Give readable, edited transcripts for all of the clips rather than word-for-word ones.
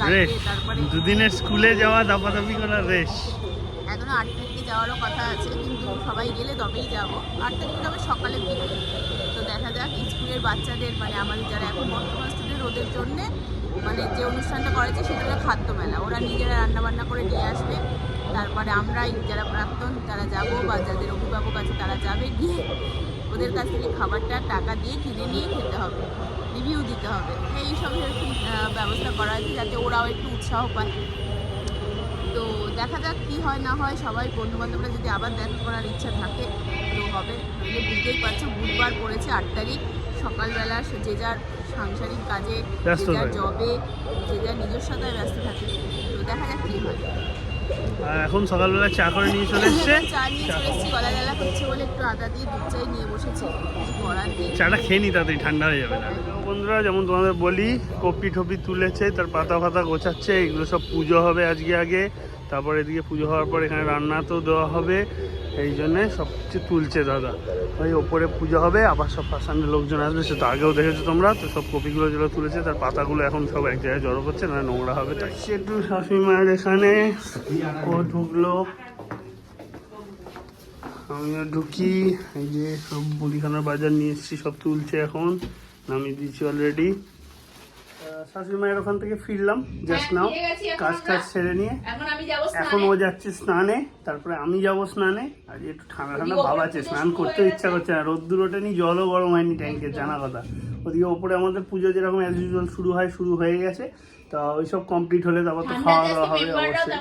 থাকবে। তারপরে দুদিনের স্কুলে যাওয়া দাপাদাপি করা রেশ। এখনো 8 তারিখে যাওয়ারও কথা আছে, কিন্তু সবাই গেলে তবেই যাবো। 8 তারিখে তবে সকালের দিকে। তো দেখা যাক স্কুলের বাচ্চাদের, মানে আমাদের যারা এখন বর্তমান স্টুডেন্ট, ওদের জন্যে মানে যে অনুষ্ঠানটা করেছে সেটা হলো খাদ্য মেলা। ওরা নিজেরা রান্নাবান্না করে নিয়ে আসবে। তারপরে আমরাই যারা প্রাক্তন তারা যাব, বা যাদের অভিভাবক আছে তারা যাবে, গিয়ে ওদের কাছ থেকে খাবারটা টাকা দিয়ে কিনে নিয়ে খেতে হবে, রিভিউ দিতে হবে। এই সবের একটু ব্যবস্থা করা হয়েছে যাতে ওরাও একটু উৎসাহ পায়। তো দেখা যাক কী হয় না হয়। সবাই বন্ধুবান্ধবরা যদি আবার দেখা করার ইচ্ছা থাকে তো হবে, নইলে বুঝতেই পারছো বুধবার পড়েছে 8 তারিখ। সকালবেলা যে যার সাংসারিক কাজে, যে যার জবে, যে যার নিজস্বতায় ব্যস্ত থাকে। তো দেখা যাক কী হয়। এখন সকালবেলা চা করে নিয়ে চলে এসছে, চা নিয়ে চলে এসেছি, গলা জ্বালা করছে বলে একটু আদা দিয়ে দুধ চাই নিয়ে বসেছি, কিছু করার নেই। চাটা খেয়ে নি, তাড়াতাড়ি ঠান্ডা হয়ে যাবে না। বন্ধুরা, যেমন তোমাদের বলি, কপি টপি তুলেছে, তার পাতা ফাতা গোছাচ্ছে, এগুলো সব পুজো হবে আজকে আগে। তারপর এদিকে পুজো হওয়ার পর এখানে রান্না তো দেওয়া হবে, এই জন্যে সব কিছু তুলছে দাদা। ওই ওপরে পুজো হবে, আবার সব পাশানের লোকজন আসবে, সে তো আগেও দেখেছো তোমরা। তো সব কপিগুলো যেগুলো তুলেছে তার পাতাগুলো এখন সব এক জায়গায় জড়ো করছে, না নোংরা হবে তাই। একটু শাশুড়ি মায়ের এখানে ও ঢুকলো, আমিও ঢুকি। এই যে সব মুদিখানার বাজার নিয়ে এসেছি, সব তুলছে এখন, নামিয়ে দিয়েছি অলরেডি। শাশুড়ি মায়ের ওখান থেকে ফিরলাম জাস্ট নাও, কাজ টাজ সেরে নিয়ে। এখন ও যাচ্ছে স্নানে, তারপরে আমি যাব স্নানে। আজ একটু ঠান্ডা ঠান্ডা ভাব আছে, স্নান করতে ইচ্ছা করছে না, রোদ্দুর ওঠেনি, জলও গরম হয়নি ট্যাঙ্কে, জানা কথা। ওদিকে ওপরে আমাদের পুজো যেরকম অ্যাজ ইউজুয়াল শুরু হয়ে গেছে। তা ওইসব কমপ্লিট হলে তারপর তো খাওয়া দাওয়া হবে অবশ্যই।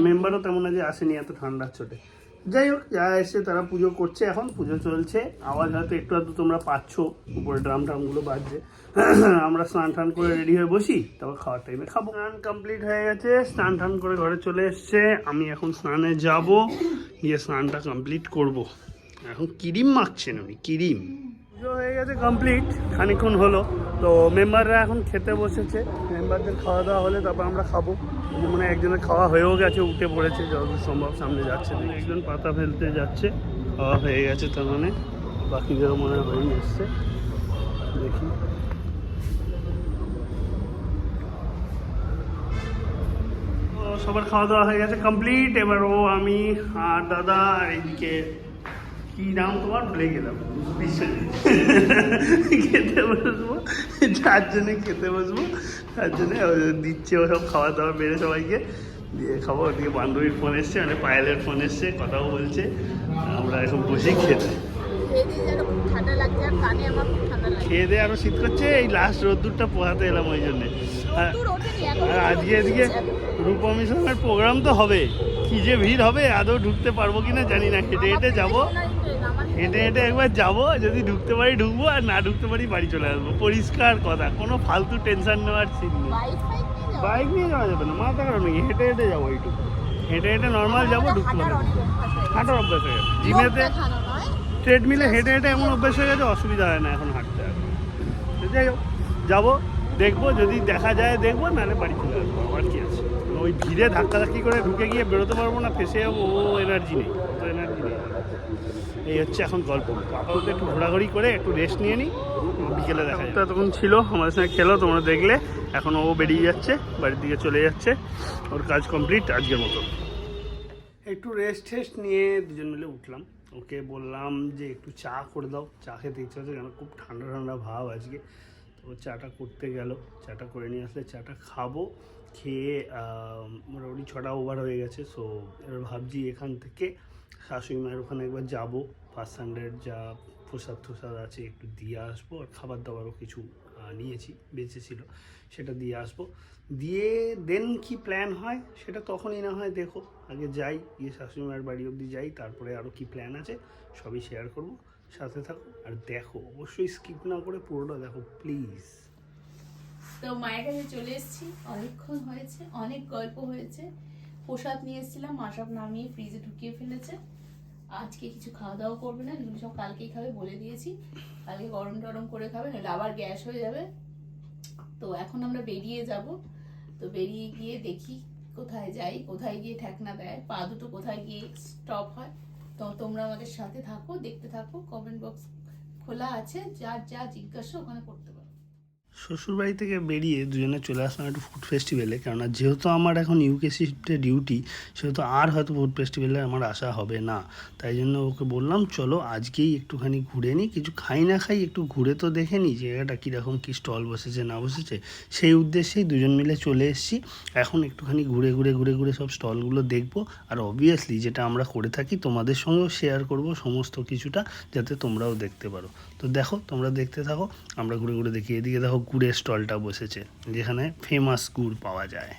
মেম্বারও তেমন আজ আসেনি এত ঠান্ডার চোটে। যাই হোক, যারা এসে তারা পুজো করছে, এখন পুজো চলছে। আওয়াজ হয়তো একটু আধটু তোমরা পাচ্ছ, উপরে ড্রাম ট্রামগুলো বাজছে। আমরা স্নান টান করে রেডি হয়ে বসি, তারপর খাওয়ার টাইমে খাবো। স্নান কমপ্লিট হয়ে গেছে, স্নান টান করে ঘরে চলে এসছে। আমি এখন স্নানে যাব, গিয়ে স্নানটা কমপ্লিট করব। এখন ক্রিম মাখছেন উনি, ক্রিম। পুজো হয়ে গেছে কমপ্লিট, খানিকক্ষণ হলো। তো মেম্বাররা এখন খেতে বসেছে, মেম্বারদের খাওয়া দাওয়া হলে তারপর আমরা খাবো। মানে একজনের খাওয়া হয়েও গেছে, উঠে পড়েছে, যতদূর সম্ভব সামনে যাচ্ছে। একজন পাতা ফেলতে যাচ্ছে, খাওয়া হয়ে গেছে তার মানে, বাকিদেরও মনে হয়েই এসছে। দেখি সবার খাওয়া দাওয়া হয়ে গেছে কমপ্লিট। এবার ও, আমি আর দাদা, আর এইদিকে কি নাম তোমার ভুলে গেলাম, খেতে বসবো। 4 জনে খেতে বসবো, 4 জনে দিচ্ছে ও সব খাওয়া দাওয়া বেড়ে সবাইকে দিয়ে খাবো। ওদিকে বান্ধবীর ফোন এসছে, মানে পায়েলের ফোন এসছে, কথাও বলছে। আমরা এখন বসেই খেতে। খেয়ে দিয়ে আরো শীত করছে, এই লাস্ট রোদ্দুরটা পোহাতে এলাম ওই জন্যে। আর আজকে এদিকে রূপমী সঙ্গের প্রোগ্রাম তো হবে, কি যে ভিড় হবে, আদৌ ঢুকতে পারবো কিনা জানি না। হেঁটে হেঁটে যাবো, হেঁটে হেঁটে একবার যাবো, যদি ঢুকতে পারি ঢুকবো, আর না ঢুকতে পারি বাড়ি চলে আসবো। পরিষ্কার কথা, কোনো ফালতু টেনশন নেওয়ার সিন নেই। বাইক নিয়ে যাওয়া যাবে না, মাথা খারাপ নাকি, হেঁটে হেঁটে যাবো, এইটুকু হেঁটে হেঁটে নর্মাল যাবো, ঢুকতে পারবো। হাঁটার অভ্যাস হয়ে গেছে, জিমেতে ট্রেডমিলে হেঁটে হেঁটে এমন অভ্যাস হয়ে গেছে, অসুবিধা হয় না এখন হাঁটতে। যাই হোক, যাবো, দেখবো, যদি দেখা যায় দেখবো, নাহলে বাড়ি চলে আসবো। আবার কি আছে, ওই ভিড়ে ধাক্কাধাক্কি করে ঢুকে গিয়ে বেরোতে পারবো না, ফেসে যাবো, ও এনার্জি নেই, অত এনার্জি নেই। এই হচ্ছে এখন গল্প। আপাতত একটু ঘোরাঘুরি করে একটু রেস্ট নিয়ে নিই, বিকেলে দেখা যায়। তখন ছিল আমাদের সঙ্গে খেলো, তোমরা দেখলে। এখন ও বেরিয়ে যাচ্ছে, বাড়ির দিকে চলে যাচ্ছে, ওর কাজ কমপ্লিট আজকের মতো। একটু রেস্ট টেস্ট নিয়ে দুজন মিলে উঠলাম। ওকে বললাম যে একটু চা করে দাও, চা খেতে ইচ্ছা হচ্ছে, কেন খুব ঠান্ডা ঠান্ডা ভাব আজকে। তো চাটা করতে গেল, চাটা করে নিয়ে আসলে চাটা খাবো। খেয়ে মোটামুটি 6টা ওভার হয়ে গেছে। সো এবার ভাবছি এখান থেকে শাশুড়ি মায়ের ওখানে একবার যাবো, ফার্স্ট সানডের যা প্রসাদ টোসাদ আছে একটু দিয়ে আসবো, আর খাবার দাবারও কিছু নিয়েছি, বেঁচেছিল, সেটা দিয়ে আসবো। দিয়ে দেন কি প্ল্যান হয় সেটা তখনই না হয় দেখো, আগে যাই, গিয়ে শাশুড়ি মায়ের বাড়ি অবধি যাই, তারপরে আরও কি প্ল্যান আছে সবই শেয়ার করবো। সাথে থাকো আর দেখো, অবশ্যই স্কিপ না করে পুরোটা দেখো প্লিজ। তো মায়ের কাছে চলে এসেছি, অনেকক্ষণ হয়েছে, অনেক গল্প হয়েছে। প্রসাদ নিয়ে এসেছিলাম, মা সব নামিয়ে ফ্রিজে ঢুকিয়ে ফেলেছে। আজকে কিছু খাওয়া দাওয়া করবে না, এগুলো সব কালকেই খাবে বলে দিয়েছি। কালকে গরম টরম করে খাবে, নাহলে আবার গ্যাস হয়ে যাবে। তো এখন আমরা বেরিয়ে যাব। তো বেরিয়ে গিয়ে দেখি কোথায় যাই, কোথায় গিয়ে ঠেকনা দেয়, পা দুটো কোথায় গিয়ে স্টপ হয়। তো তোমরা আমাদের সাথে থাকো, দেখতে থাকো। কমেন্ট বক্স খোলা আছে, যা যা জিজ্ঞাসা ওখানে করতে পারো। শ্বশুরবাড়ি থেকে বেরিয়ে দুজনে চলে আসলাম একটু ফুড ফেস্টিভ্যালে, কেননা যেহেতু আমার এখন ইউকে শিফটে ডিউটি, সেহেতু আর হয়তো ফুড ফেস্টিভ্যালে আমার আসা হবে না। তাই জন্য ওকে বললাম চলো আজকেই একটুখানি ঘুরে নিই, কিছু খাই না খাই একটু ঘুরে তো দেখে নিই জায়গাটা কীরকম কী স্টল বসেছে না বসেছে। সেই উদ্দেশ্যেই দুজন মিলে চলে এসেছি। এখন একটুখানি ঘুরে ঘুরে ঘুরে ঘুরে সব স্টলগুলো দেখবো, আর অবভিয়াসলি যেটা আমরা করে থাকি তোমাদের সঙ্গেও শেয়ার করব সমস্ত কিছুটা, যাতে তোমরাও দেখতে পারো। তো দেখো, তোমরা দেখতে থাকো, আমরা ঘুরে ঘুরে দেখি। এদিকে দেখো গুড়ের স্টলটা বসেছে, যেখানে ফেমাস গুড় পাওয়া যায়।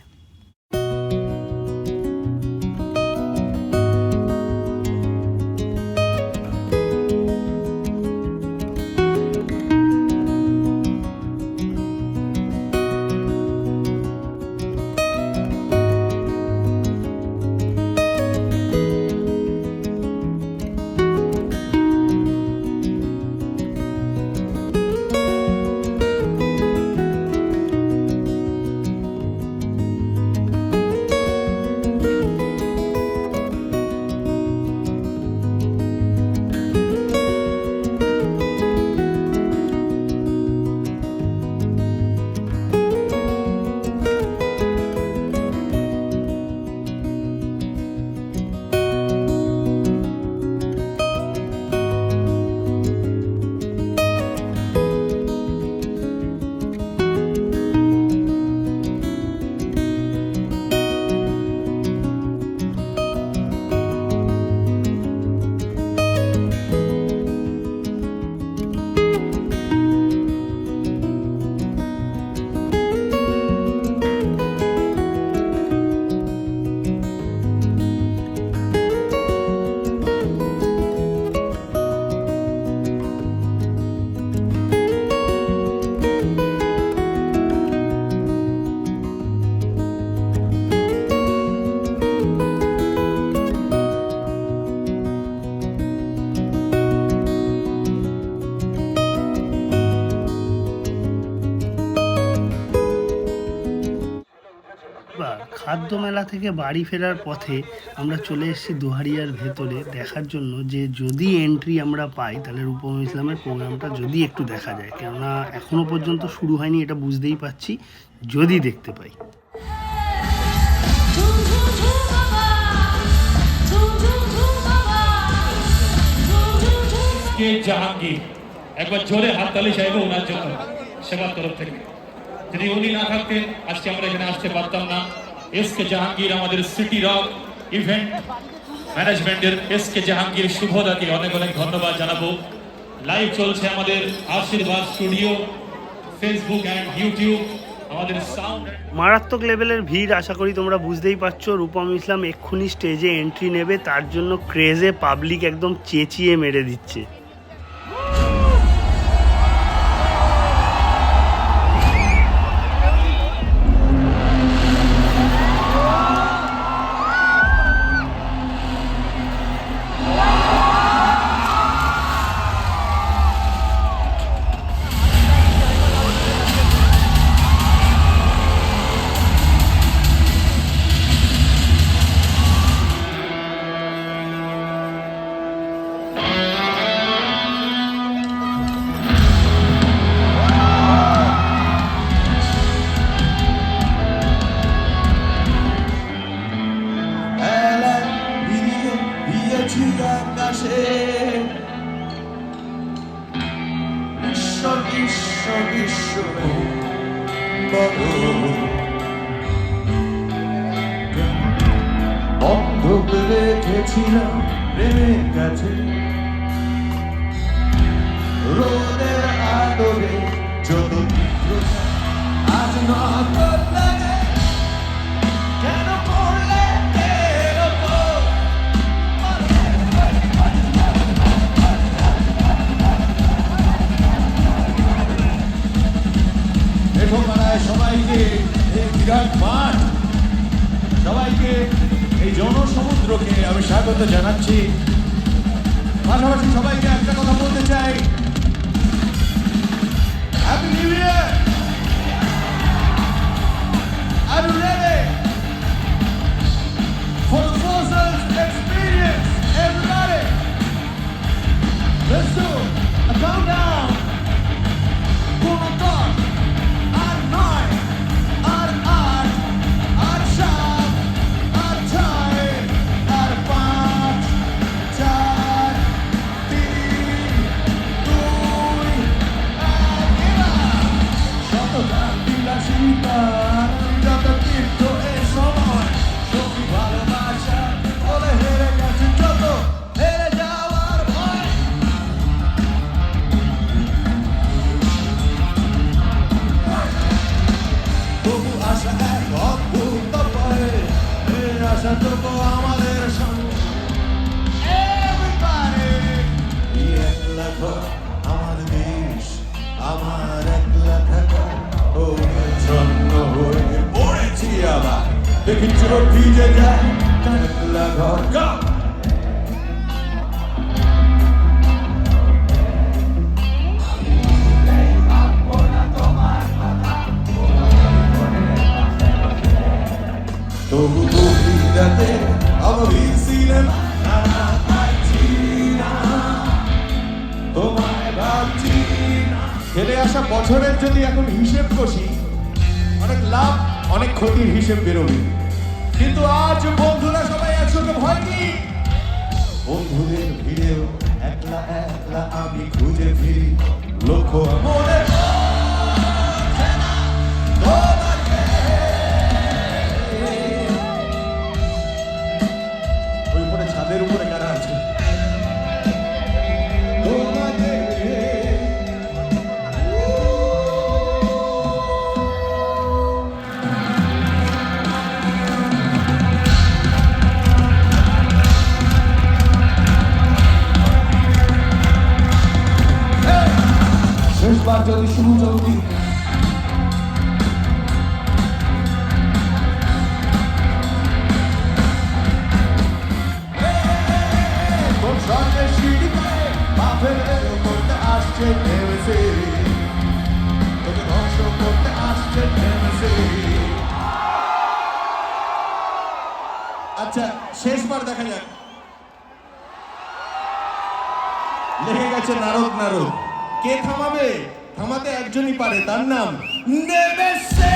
খাদ্য মেলা থেকে বাড়ি ফেরার পথে আমরা চলে এসেছি দুহারিয়ার ভেতরে দেখার জন্য, যে যদি এন্ট্রি আমরা পাই তাহলে রূপম ইসলামের প্রোগ্রামটা যদি একটু দেখা যায়, কেননা এখনও পর্যন্ত শুরু হয়নি, এটা বুঝতেই পারছি, যদি দেখতে পাই। জাহাঙ্গীর, একবার জোরে হাততালি চাইবো ওনার জন্য সেবার তরফ থেকে। যদি উনি না থাকতেন আজকে আমরা এখানে আসতে পারতাম না। এসকে জাহাঙ্গীর আমাদের সিটি রক ইভেন্ট ম্যানেজমেন্টের এসকে জাহাঙ্গীর শুভদাকে অনেক অনেক ধন্যবাদ জানাবো। লাইভ চলছে আমাদের আশীর্বাদ স্টুডিও, ফেসবুক অ্যান্ড ইউটিউব। আমাদের সাউন্ড মারাত্মক লেভেলের ভিড়, আশা করি তোমরা বুঝতেই পারছো। রূপম ইসলাম এক্ষুনি স্টেজে এন্ট্রি নেবে, তার জন্য ক্রেজে পাবলিক একদম চেঁচিয়ে মেরে দিচ্ছে। বন্ধ রেখেছিলাম প্রেমের কাছে, রোদের আদরে যত আজ না করলে কেন করলে সবাইকে এই বিরাট মাঠ, সবাইকে এই জনসমুদ্রকে আমি স্বাগত জানাচ্ছি। পাশাপাশি সবাইকে একটা কথা বলতে চাই, happy new year. Are you ready for the Forces experience, everybody? Let's do a countdown. 1, 2, আমার দেশ আমার একলা থাকা ও জন্ম হয়ে পড়েছি আবার দেখি চোখ ভিজে যায় একলা ঘর তবু কবিতাতে আমি সিনেমা পাচ্ছি না তোমায় ভাবছি না ফেলে আসা বছরের যদি এখন হিসেব কষি অনেক লাভ অনেক ক্ষতির হিসেব বেরোবে কিন্তু আজ বন্ধুরা সবাই একসঙ্গে ভয় কি বন্ধুদের ভিড়েও একলা একলা আমি খুঁজে ফিরি লক্ষ্য মনে ওই উপরে ছাদের উপরে কারা আছে শেষবার যদি সুযোগ দিই তোর সঙ্গে সিঁড়িতে পা ফেলে করতে আসছে নেমেছে তোকে ধ্বংস করতে আসছে নেমেছে আচ্ছা শেষবার দেখা যাক লেগে গেছে নারদ নারদ কে থামাবে থামাতে একজনই পারে তার নাম নেমেছে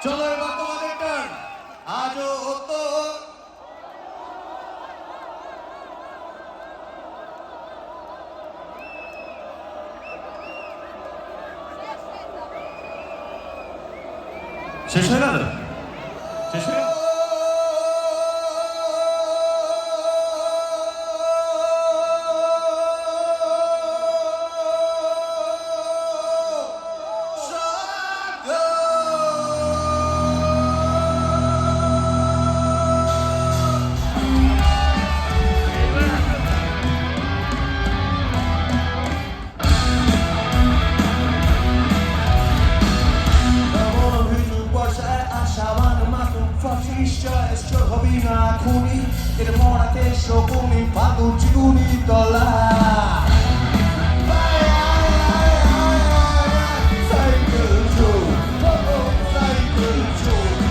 চলো এবার তোমাদের টার্ন আজও হতো শেষ হয়ে গেল শেষ হয়ে গেল Che demora che sciocumi fanno gironi dolla sai che giù sai che giù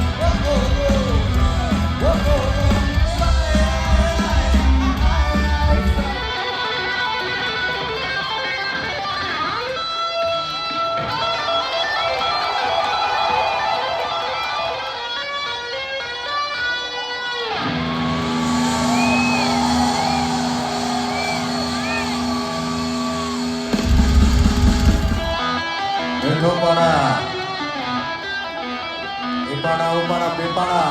বেপাড়া এপাড়া ওপাড়া বেপাড়া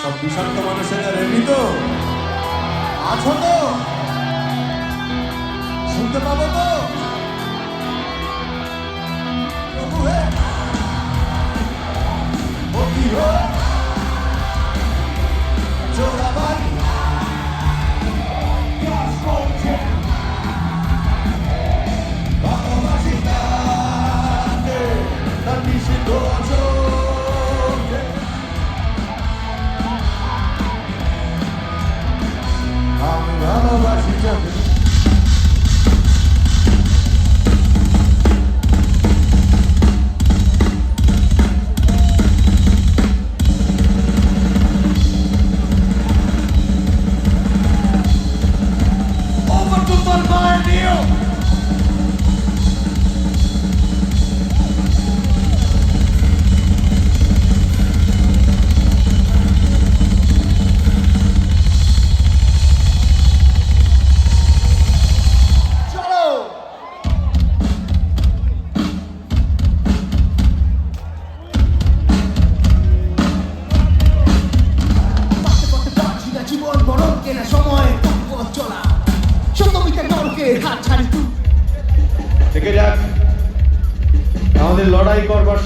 সব বিষাক্ত মানুষের রেডি তো আছো তো শুনতে পাবো তো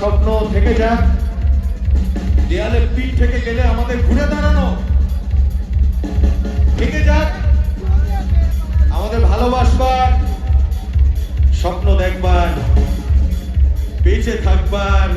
স্বপ্ন থেকে যাক, দেয়ালে পিঠ থেকে গেলে আমাদের ঘুরে দাঁড়ানো থেকে যাক, আমাদের ভালোবাসবার, স্বপ্ন দেখবার, বেঁচে থাকবার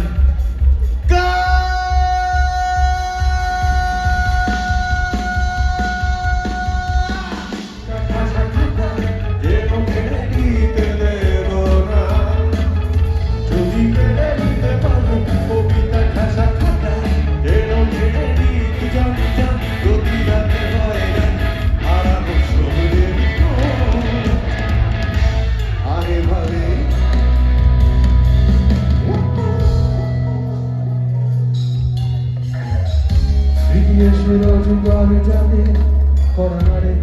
রোজগার যাবে করোনারে